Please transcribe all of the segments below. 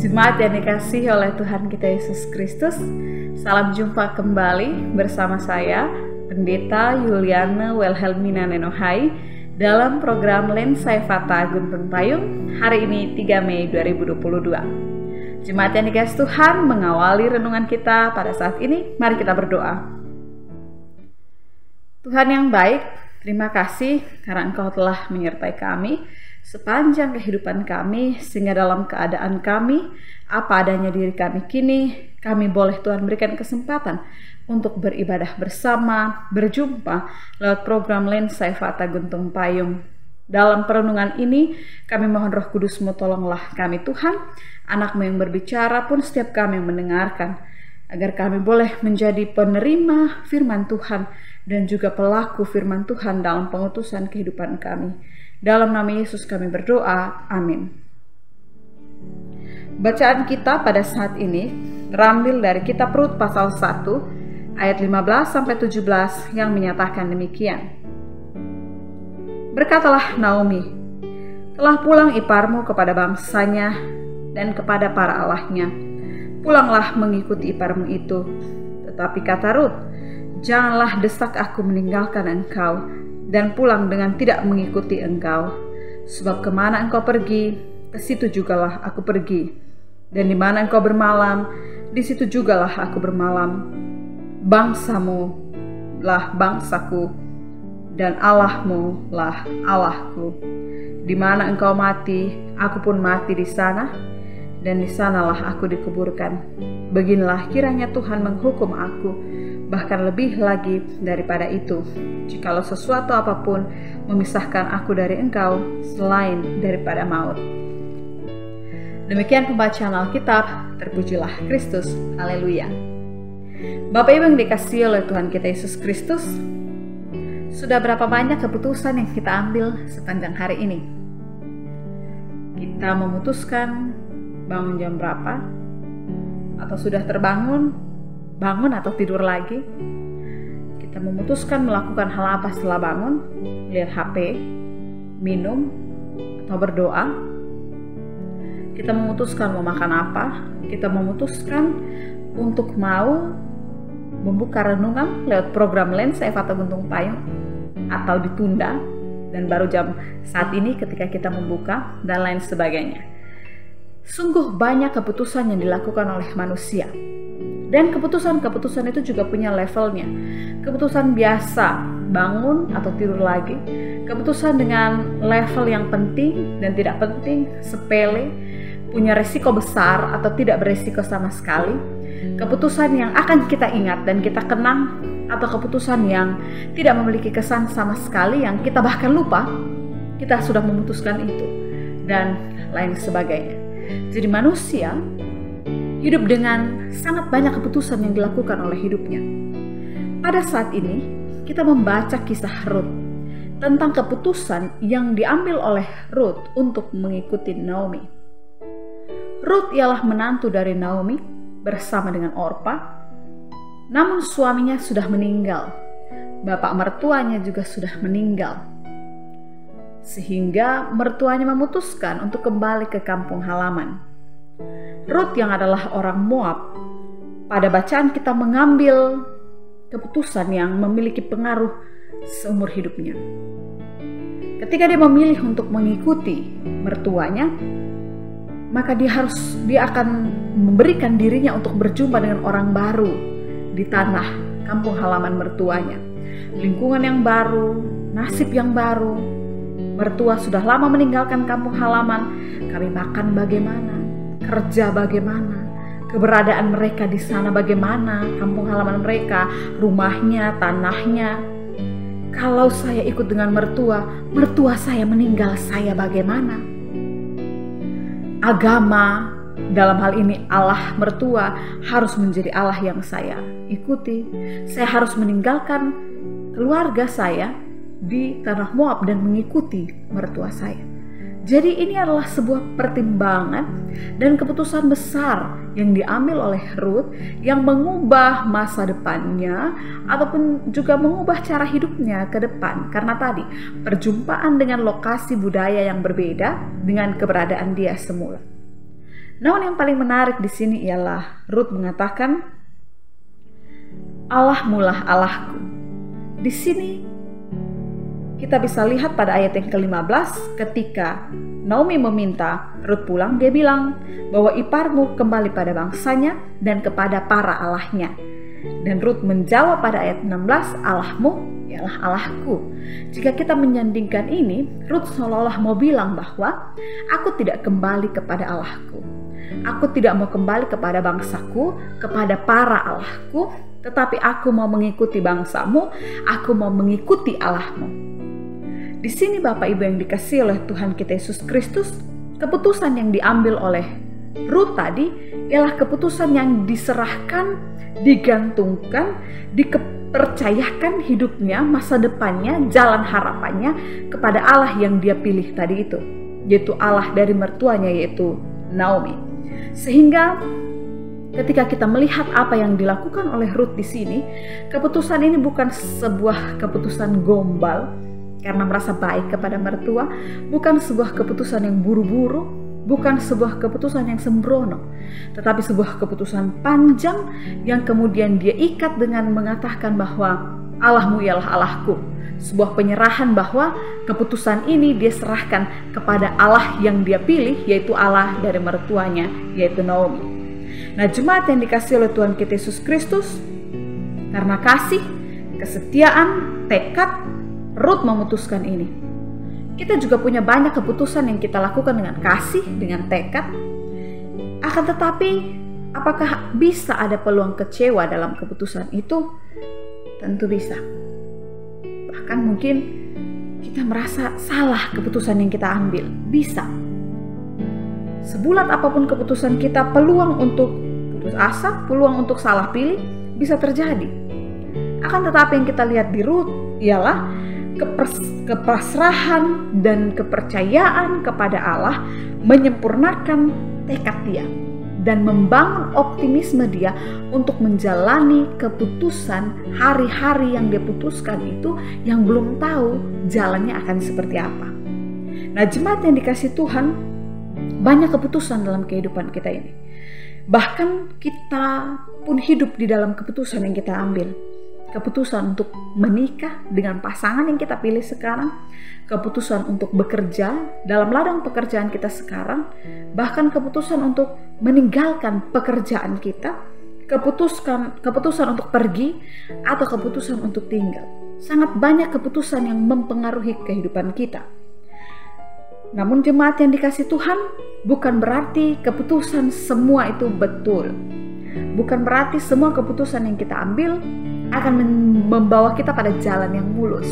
Jemaat yang dikasihi oleh Tuhan kita Yesus Kristus, salam jumpa kembali bersama saya, Pendeta Yuliana Wilhelmina Nenohai, dalam program Lensa Fata Guntung Payung, hari ini 3 Mei 2022. Jemaat yang dikasihi Tuhan, mengawali renungan kita pada saat ini, mari kita berdoa. Tuhan yang baik, terima kasih karena Engkau telah menyertai kami sepanjang kehidupan kami, sehingga dalam keadaan kami, apa adanya diri kami kini, kami boleh Tuhan berikan kesempatan untuk beribadah bersama, berjumpa lewat program Lensa Fata Guntung Payung. Dalam perenungan ini, kami mohon Roh Kudus-Mu tolonglah kami Tuhan, anak-Mu yang berbicara pun setiap kami yang mendengarkan, agar kami boleh menjadi penerima firman Tuhan dan juga pelaku firman Tuhan dalam pengutusan kehidupan kami. Dalam nama Yesus kami berdoa, amin. Bacaan kita pada saat ini terambil dari kitab Rut pasal 1 ayat 15-17 yang menyatakan demikian. Berkatalah Naomi, telah pulang iparmu kepada bangsanya dan kepada para allahnya. Pulanglah mengikuti iparmu itu. Tetapi kata Rut, janganlah desak aku meninggalkan engkau dan pulang dengan tidak mengikuti engkau. Sebab kemana engkau pergi, ke situ jugalah aku pergi. Dan di mana engkau bermalam, di situ jugalah aku bermalam. Bangsamu lah bangsaku, dan Allahmu lah Allahku. Di mana engkau mati, aku pun mati di sana, dan di sanalah aku dikuburkan. Beginilah kiranya Tuhan menghukum aku, bahkan lebih lagi daripada itu, jikalau sesuatu apapun memisahkan aku dari engkau selain daripada maut. Demikian pembacaan Alkitab, terpujilah Kristus, haleluya. Bapak Ibu yang dikasihi oleh Tuhan kita Yesus Kristus, sudah berapa banyak keputusan yang kita ambil sepanjang hari ini? Kita memutuskan bangun jam berapa? Atau sudah terbangun, bangun atau tidur lagi? Kita memutuskan melakukan hal apa setelah bangun? Lihat HP, minum, atau berdoa? Kita memutuskan mau makan apa? Kita memutuskan untuk mau membuka renungan lewat program Lensa Fata Guntung Payung, atau ditunda dan baru jam saat ini ketika kita membuka, dan lain sebagainya. Sungguh banyak keputusan yang dilakukan oleh manusia. Dan keputusan-keputusan itu juga punya levelnya. Keputusan biasa, bangun atau tidur lagi. Keputusan dengan level yang penting dan tidak penting, sepele, punya resiko besar atau tidak beresiko sama sekali. Keputusan yang akan kita ingat dan kita kenang, atau keputusan yang tidak memiliki kesan sama sekali, yang kita bahkan lupa kita sudah memutuskan itu, dan lain sebagainya. Jadi manusia hidup dengan sangat banyak keputusan yang dilakukan oleh hidupnya. Pada saat ini kita membaca kisah Rut tentang keputusan yang diambil oleh Rut untuk mengikuti Naomi. Rut ialah menantu dari Naomi bersama dengan Orpa, namun suaminya sudah meninggal. Bapak mertuanya juga sudah meninggal, sehingga mertuanya memutuskan untuk kembali ke kampung halaman. Rut yang adalah orang Moab, pada bacaan kita mengambil keputusan yang memiliki pengaruh seumur hidupnya. Ketika dia memilih untuk mengikuti mertuanya, maka dia akan memberikan dirinya untuk berjumpa dengan orang baru di tanah kampung halaman mertuanya. Lingkungan yang baru, nasib yang baru. Mertua sudah lama meninggalkan kampung halaman. Kami makan bagaimana? Kerja bagaimana? Keberadaan mereka di sana bagaimana? Kampung halaman mereka, rumahnya, tanahnya. Kalau saya ikut dengan mertua saya meninggal, saya bagaimana? Agama, dalam hal ini Allah mertua, harus menjadi Allah yang saya ikuti. Saya harus meninggalkan keluarga saya di tanah Moab dan mengikuti mertua saya. Jadi ini adalah sebuah pertimbangan dan keputusan besar yang diambil oleh Rut yang mengubah masa depannya ataupun juga mengubah cara hidupnya ke depan. Karena tadi perjumpaan dengan lokasi budaya yang berbeda dengan keberadaan dia semula. Namun yang paling menarik di sini ialah Rut mengatakan, Allahmu lah Allahku. Di sini kita bisa lihat pada ayat yang ke-15 ketika Naomi meminta Rut pulang, dia bilang bahwa iparmu kembali pada bangsanya dan kepada para allahnya. Dan Rut menjawab pada ayat 16, Allahmu ialah Allahku. Jika kita menyandingkan ini, Rut seolah-olah mau bilang bahwa aku tidak kembali kepada Allahku. Aku tidak mau kembali kepada bangsaku, kepada para allahku, tetapi aku mau mengikuti bangsamu, aku mau mengikuti Allahmu. Di sini Bapak Ibu yang dikasihi oleh Tuhan kita Yesus Kristus, keputusan yang diambil oleh Rut tadi ialah keputusan yang diserahkan, digantungkan, dipercayakan hidupnya, masa depannya, jalan harapannya kepada Allah yang dia pilih tadi itu, yaitu Allah dari mertuanya, yaitu Naomi. Sehingga ketika kita melihat apa yang dilakukan oleh Rut di sini, keputusan ini bukan sebuah keputusan gombal karena merasa baik kepada mertua, bukan sebuah keputusan yang buru-buru, bukan sebuah keputusan yang sembrono, tetapi sebuah keputusan panjang yang kemudian dia ikat dengan mengatakan bahwa Allahmu ialah Allahku. Sebuah penyerahan bahwa keputusan ini dia serahkan kepada Allah yang dia pilih, yaitu Allah dari mertuanya, yaitu Naomi. Nah, jemaat yang dikasihi oleh Tuhan kita Yesus Kristus, karena kasih, kesetiaan, tekad, Rut memutuskan ini. Kita juga punya banyak keputusan yang kita lakukan dengan kasih, dengan tekad. Akan tetapi, apakah bisa ada peluang kecewa dalam keputusan itu? Tentu bisa. Bahkan mungkin kita merasa salah keputusan yang kita ambil. Bisa. Sebulat apapun keputusan kita, peluang untuk putus asa, peluang untuk salah pilih bisa terjadi. Akan tetapi yang kita lihat di Rut ialah kepasrahan dan kepercayaan kepada Allah menyempurnakan tekad dia dan membangun optimisme dia untuk menjalani keputusan hari-hari yang dia putuskan itu, yang belum tahu jalannya akan seperti apa. Nah, jemaat yang dikasihi Tuhan, banyak keputusan dalam kehidupan kita ini. Bahkan kita pun hidup di dalam keputusan yang kita ambil. Keputusan untuk menikah dengan pasangan yang kita pilih sekarang, keputusan untuk bekerja dalam ladang pekerjaan kita sekarang, bahkan keputusan untuk meninggalkan pekerjaan kita, keputusan untuk pergi, atau keputusan untuk tinggal. Sangat banyak keputusan yang mempengaruhi kehidupan kita. Namun jemaat yang dikasihi Tuhan, bukan berarti keputusan semua itu betul. Bukan berarti semua keputusan yang kita ambil akan membawa kita pada jalan yang mulus.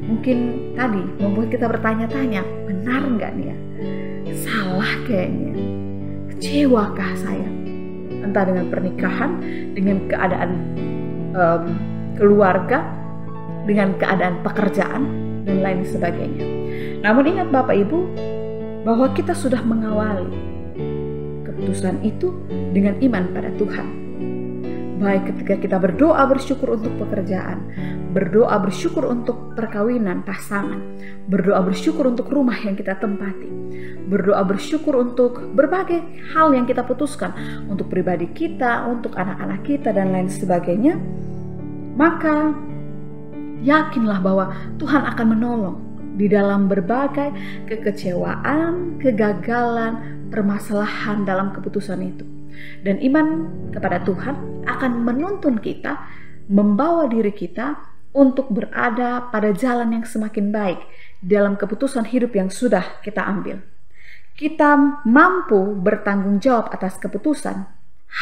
Mungkin tadi membuat kita bertanya-tanya, benar nggak nih ya? Salah kayaknya. Kecewakah saya? Entah dengan pernikahan, dengan keadaan keluarga, dengan keadaan pekerjaan, dan lain sebagainya. Namun ingat Bapak Ibu, bahwa kita sudah mengawali keputusan itu dengan iman pada Tuhan. Baik ketika kita berdoa bersyukur untuk pekerjaan, berdoa bersyukur untuk perkawinan pasangan, berdoa bersyukur untuk rumah yang kita tempati, berdoa bersyukur untuk berbagai hal yang kita putuskan, untuk pribadi kita, untuk anak-anak kita, dan lain sebagainya, maka yakinlah bahwa Tuhan akan menolong di dalam berbagai kekecewaan, kegagalan, permasalahan dalam keputusan itu. Dan iman kepada Tuhan akan menuntun kita, membawa diri kita untuk berada pada jalan yang semakin baik dalam keputusan hidup yang sudah kita ambil. Kita mampu bertanggung jawab atas keputusan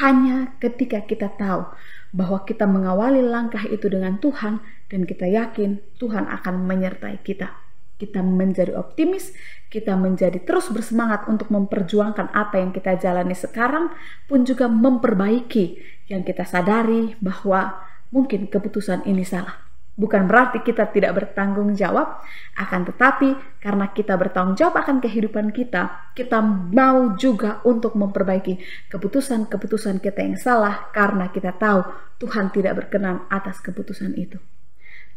hanya ketika kita tahu bahwa kita mengawali langkah itu dengan Tuhan, dan kita yakin Tuhan akan menyertai kita. Kita menjadi optimis, kita menjadi terus bersemangat untuk memperjuangkan apa yang kita jalani sekarang, pun juga memperbaiki yang kita sadari bahwa mungkin keputusan ini salah. Bukan berarti kita tidak bertanggung jawab, akan tetapi karena kita bertanggung jawab akan kehidupan kita, kita mau juga untuk memperbaiki keputusan-keputusan kita yang salah, karena kita tahu Tuhan tidak berkenan atas keputusan itu.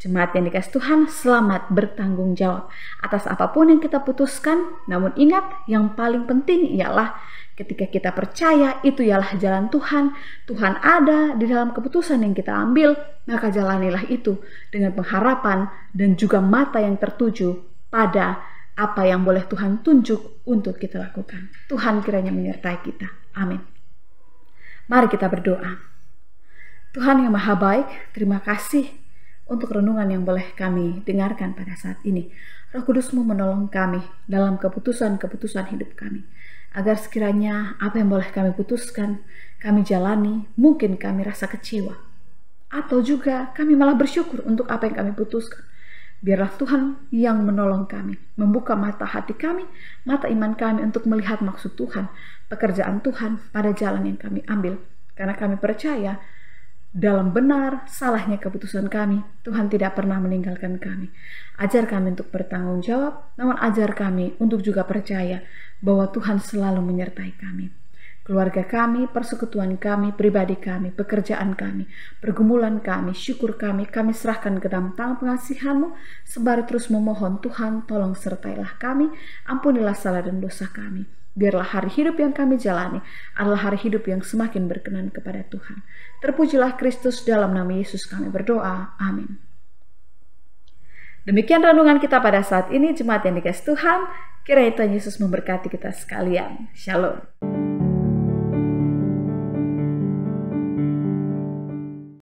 Jemaat yang dikasih Tuhan, selamat bertanggung jawab atas apapun yang kita putuskan. Namun ingat, yang paling penting ialah ketika kita percaya itu ialah jalan Tuhan. Tuhan ada di dalam keputusan yang kita ambil, maka jalanilah itu dengan pengharapan dan juga mata yang tertuju pada apa yang boleh Tuhan tunjuk untuk kita lakukan. Tuhan kiranya menyertai kita. Amin. Mari kita berdoa. Tuhan yang Maha Baik, terima kasih untuk renungan yang boleh kami dengarkan pada saat ini. Roh Kudus-Mu menolong kami dalam keputusan-keputusan hidup kami, agar sekiranya apa yang boleh kami putuskan, kami jalani. Mungkin kami rasa kecewa, atau juga kami malah bersyukur untuk apa yang kami putuskan. Biarlah Tuhan yang menolong kami, membuka mata hati kami, mata iman kami untuk melihat maksud Tuhan, pekerjaan Tuhan pada jalan yang kami ambil. Karena kami percaya, dalam benar salahnya keputusan kami, Tuhan tidak pernah meninggalkan kami. Ajar kami untuk bertanggung jawab, namun ajar kami untuk juga percaya bahwa Tuhan selalu menyertai kami. Keluarga kami, persekutuan kami, pribadi kami, pekerjaan kami, pergumulan kami, syukur kami serahkan ke dalam tangan pengasihan-Mu. Sembari terus memohon, Tuhan tolong sertailah kami, ampunilah salah dan dosa kami. Biarlah hari hidup yang kami jalani adalah hari hidup yang semakin berkenan kepada Tuhan. Terpujilah Kristus, dalam nama Yesus kami berdoa. Amin. Demikian renungan kita pada saat ini, jemaat yang dikasih Tuhan. Kiranya Tuhan Yesus memberkati kita sekalian. Shalom.